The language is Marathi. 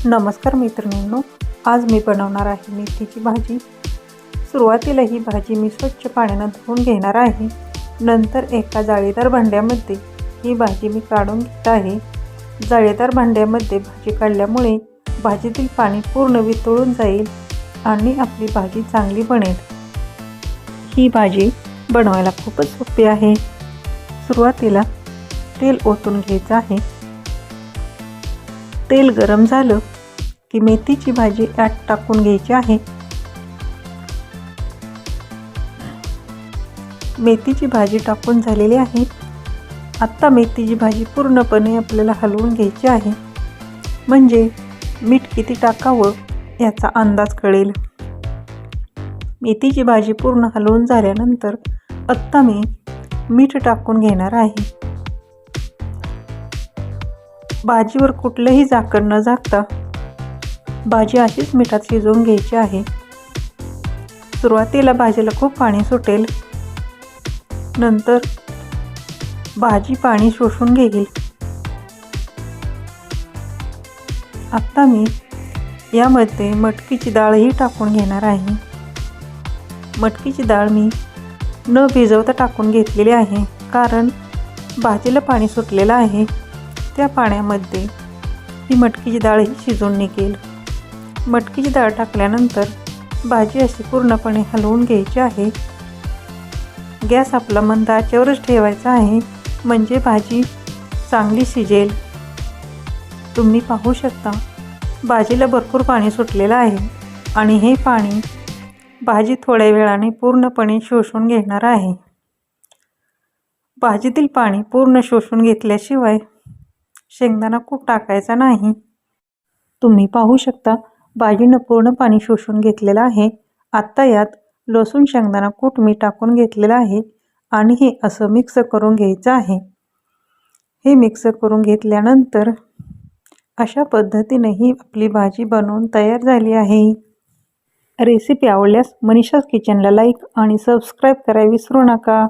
नमस्कार मैत्रिणींनो, आज मी बनवणार आहे मेथीची भाजी। सुरुवातीला ही भाजी मी स्वच्छ पाण्याने धुवून घेणार आहे। नंतर एका जाळीदार भांड्यामध्ये ही भाजी मी काढून घेत आहे। जाळीदार भांड्यामध्ये भाजी काढल्यामुळे भाजीतील पाणी पूर्ण वितळून जाईल आणि आपली भाजी चांगली बनेल। ही भाजी बनवायला खूपच सोपी आहे। सुरुवातीला तेल ओतून घ्यायचं आहे। तेल गरम झालं की मेथीची भाजी यात टाकून घ्यायची आहे। मेथीची भाजी टाकून झालेली आहे। आता मेथीची भाजी पूर्णपणे आपल्याला हलवून घ्यायची आहे, म्हणजे मीठ किती टाकावं याचा अंदाज कळेल। मेथीची भाजी पूर्ण हलवून झाल्यानंतर आता मी मीठ टाकून घेणार आहे। भाजीवर कुठलंही झाकण न झाकता भाजी अशीच मिठात शिजवून घ्यायची आहे। सुरुवातीला भाजीला खूप पाणी सुटेल, नंतर भाजी पाणी शोषून घेईल। आता मी यामध्ये मटकीची डाळही टाकून घेणार आहे। मटकीची डाळ मी न भिजवता टाकून घेतलेली आहे, कारण भाजीला पाणी सुटलेलं आहे। त्या पाण्यामध्ये ही मटकीची डाळही शिजून निघेल। मटकीची डाळ टाकल्यानंतर भाजी अशी पूर्णपणे हलवून घ्यायची आहे। गॅस आपला मंद आचेवरच ठेवायचा आहे, म्हणजे भाजी चांगली शिजेल। तुम्ही पाहू शकता भाजीला भरपूर पाणी सुटलेलं आहे आणि हे पाणी भाजी थोड्या वेळाने पूर्णपणे शोषून घेणार आहे। भाजीतील पाणी पूर्ण शोषून घेतल्याशिवाय शेंगदाणा कूट टाकायचा नाही। तुम्ही पाहू शकता भाजीनं पूर्ण पाणी शोषून घेतलेलं आहे। आता यात लसूण शेंगदाणा कूट मी टाकून घेतलेलं आहे आणि हे असं मिक्स करून घ्यायचं आहे। हे मिक्स करून घेतल्यानंतर अशा पद्धतीने ही आपली भाजी बनवून तयार झाली आहे। रेसिपी आवडल्यास मनीषाज किचनला लाईक आणि सबस्क्राईब करायला विसरू नका।